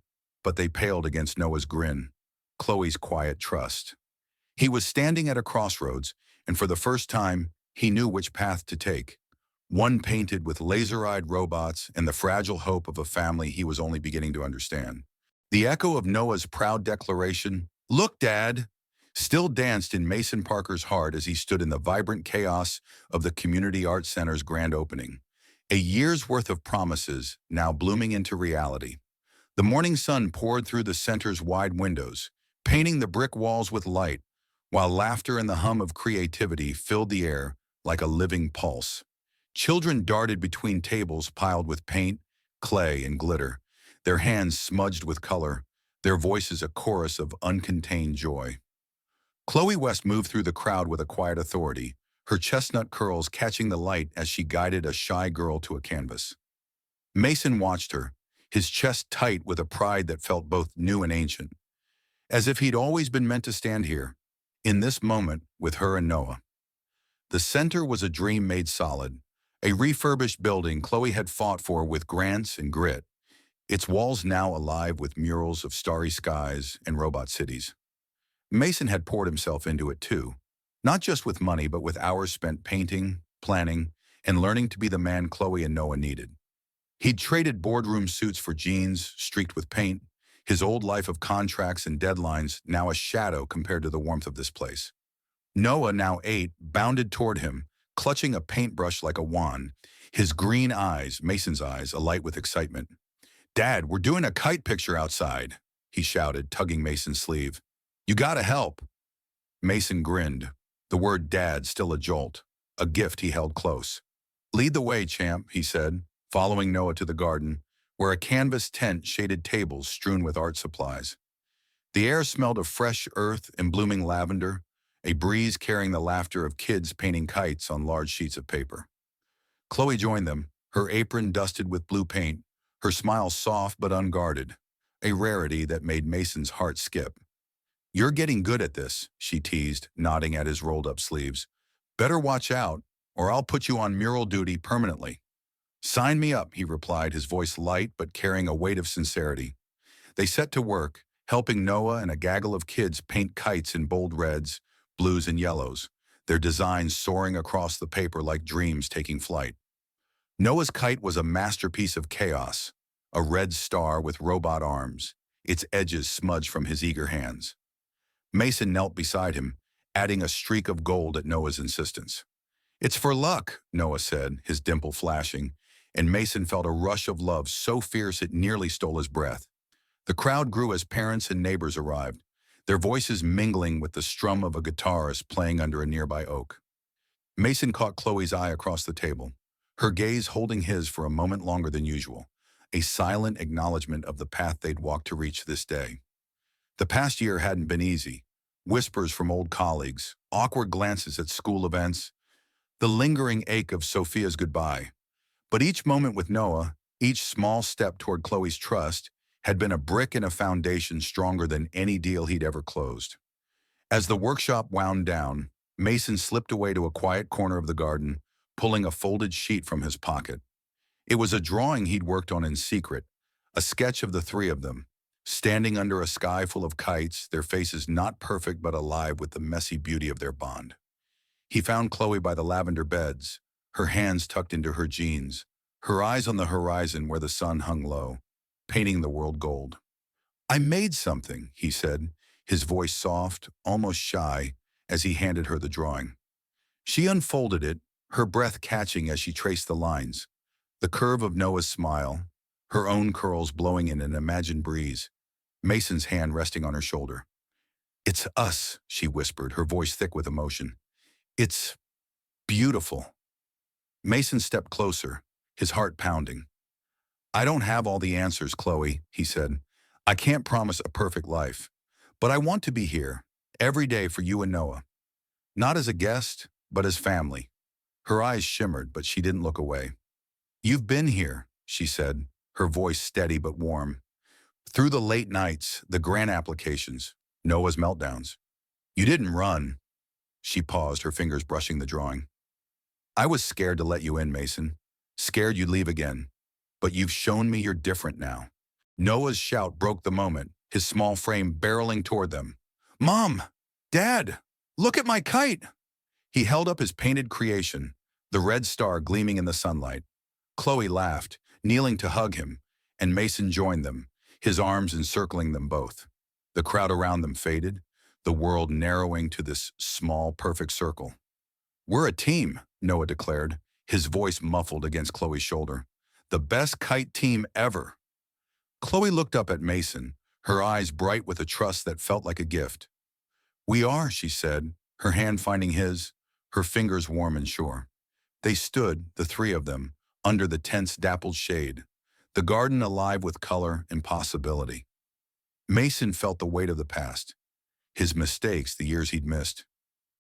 but they paled against Noah's grin, Chloe's quiet trust. He was standing at a crossroads, and for the first time, he knew which path to take. One painted with laser-eyed robots and the fragile hope of a family he was only beginning to understand. The echo of Noah's proud declaration, "Look, Dad," still danced in Mason Parker's heart as he stood in the vibrant chaos of the Community Arts Center's grand opening. A year's worth of promises now blooming into reality. The morning sun poured through the center's wide windows, painting the brick walls with light, while laughter and the hum of creativity filled the air like a living pulse. Children darted between tables piled with paint, clay, and glitter, their hands smudged with color, their voices a chorus of uncontained joy. Chloe West moved through the crowd with a quiet authority, her chestnut curls catching the light as she guided a shy girl to a canvas. Mason watched her, his chest tight with a pride that felt both new and ancient, as if he'd always been meant to stand here, in this moment, with her and Noah. The center was a dream made solid, a refurbished building Chloe had fought for with grants and grit, its walls now alive with murals of starry skies and robot cities. Mason had poured himself into it too, not just with money but with hours spent painting, planning, and learning to be the man Chloe and Noah needed. He'd traded boardroom suits for jeans streaked with paint, his old life of contracts and deadlines now a shadow compared to the warmth of this place. Noah, now 8, bounded toward him, clutching a paintbrush like a wand, his green eyes, Mason's eyes, alight with excitement. "Dad, we're doing a kite picture outside," he shouted, tugging Mason's sleeve. "You gotta help." Mason grinned, the word dad still a jolt, a gift he held close. "Lead the way, champ," he said, following Noah to the garden, where a canvas tent shaded tables strewn with art supplies. The air smelled of fresh earth and blooming lavender, a breeze carrying the laughter of kids painting kites on large sheets of paper. Chloe joined them, her apron dusted with blue paint, her smile soft but unguarded, a rarity that made Mason's heart skip. "You're getting good at this," she teased, nodding at his rolled-up sleeves. "Better watch out, or I'll put you on mural duty permanently." "Sign me up," he replied, his voice light but carrying a weight of sincerity. They set to work, helping Noah and a gaggle of kids paint kites in bold reds, blues, and yellows, their designs soaring across the paper like dreams taking flight. Noah's kite was a masterpiece of chaos, a red star with robot arms, its edges smudged from his eager hands. Mason knelt beside him, adding a streak of gold at Noah's insistence. "It's for luck," Noah said, his dimple flashing, and Mason felt a rush of love so fierce it nearly stole his breath. The crowd grew as parents and neighbors arrived, their voices mingling with the strum of a guitarist playing under a nearby oak. Mason caught Chloe's eye across the table, her gaze holding his for a moment longer than usual, a silent acknowledgement of the path they'd walked to reach this day. The past year hadn't been easy. Whispers from old colleagues, awkward glances at school events, the lingering ache of Sophia's goodbye. But each moment with Noah, each small step toward Chloe's trust, had been a brick in a foundation stronger than any deal he'd ever closed. As the workshop wound down, Mason slipped away to a quiet corner of the garden, pulling a folded sheet from his pocket. It was a drawing he'd worked on in secret, a sketch of the three of them, standing under a sky full of kites, their faces not perfect but alive with the messy beauty of their bond. He found Chloe by the lavender beds, her hands tucked into her jeans, her eyes on the horizon where the sun hung low, painting the world gold. "I made something," he said, his voice soft, almost shy, as he handed her the drawing. She unfolded it, her breath catching as she traced the lines, the curve of Noah's smile, her own curls blowing in an imagined breeze, Mason's hand resting on her shoulder. "It's us," she whispered, her voice thick with emotion. "It's beautiful." Mason stepped closer, his heart pounding. "I don't have all the answers, Chloe," he said. "I can't promise a perfect life. But I want to be here, every day for you and Noah. Not as a guest, but as family. Her eyes shimmered, but she didn't look away. You've been here, she said, her voice steady but warm. Through the late nights, the grant applications, Noah's meltdowns. You didn't run. She paused, her fingers brushing the drawing. I was scared to let you in, Mason. Scared you'd leave again. But you've shown me you're different now. Noah's shout broke the moment, his small frame barreling toward them. Mom! Dad! Look at my kite! He held up his painted creation, the red star gleaming in the sunlight. Khloe laughed, kneeling to hug him, and Mason joined them, his arms encircling them both. The crowd around them faded, the world narrowing to this small, perfect circle. We're a team, Noah declared, his voice muffled against Khloe's shoulder. The best kite team ever. Khloe looked up at Mason, her eyes bright with a trust that felt like a gift. We are, she said, her hand finding his, her fingers warm and sure. They stood, the three of them, under the tense dappled shade, the garden alive with color and possibility. Mason felt the weight of the past, his mistakes, the years he'd missed.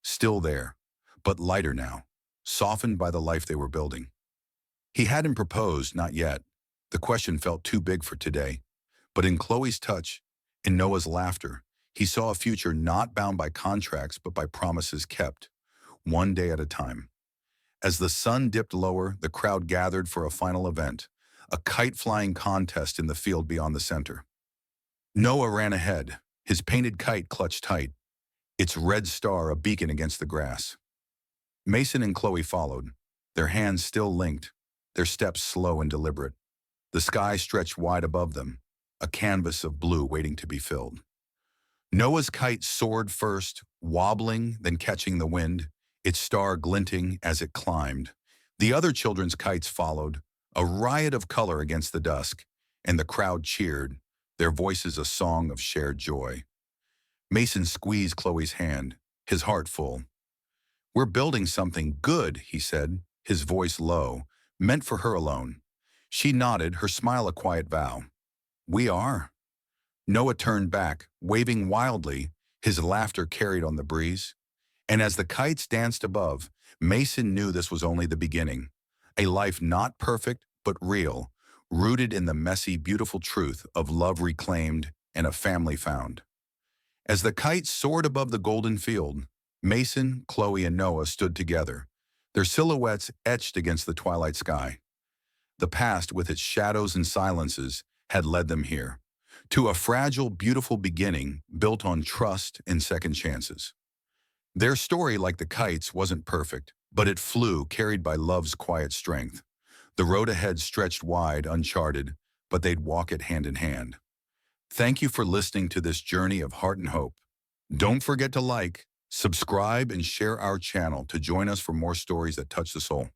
Still there, but lighter now, softened by the life they were building. He hadn't proposed, not yet. The question felt too big for today. But in Khloe's touch, in Noah's laughter, he saw a future not bound by contracts but by promises kept, one day at a time. As the sun dipped lower, the crowd gathered for a final event, a kite-flying contest in the field beyond the center. Noah ran ahead, his painted kite clutched tight, its red star a beacon against the grass. Mason and Khloe followed, their hands still linked, their steps slow and deliberate. The sky stretched wide above them, a canvas of blue waiting to be filled. Noah's kite soared first, wobbling, then catching the wind, its star glinting as it climbed. The other children's kites followed, a riot of color against the dusk, and the crowd cheered, their voices a song of shared joy. Mason squeezed Khloe's hand, his heart full. We're building something good, he said, his voice low, meant for her alone. She nodded, her smile a quiet vow. We are. Noah turned back, waving wildly, his laughter carried on the breeze. And as the kites danced above, Mason knew this was only the beginning. A life not perfect, but real, rooted in the messy, beautiful truth of love reclaimed and a family found. As the kites soared above the golden field, Mason, Khloe, and Noah stood together, their silhouettes etched against the twilight sky. The past, with its shadows and silences, had led them here, to a fragile, beautiful beginning built on trust and second chances. Their story, like the kites, wasn't perfect, but it flew, carried by love's quiet strength. The road ahead stretched wide, uncharted, but they'd walk it hand in hand. Thank you for listening to this journey of heart and hope. Don't forget to like, subscribe, and share our channel to join us for more stories that touch the soul.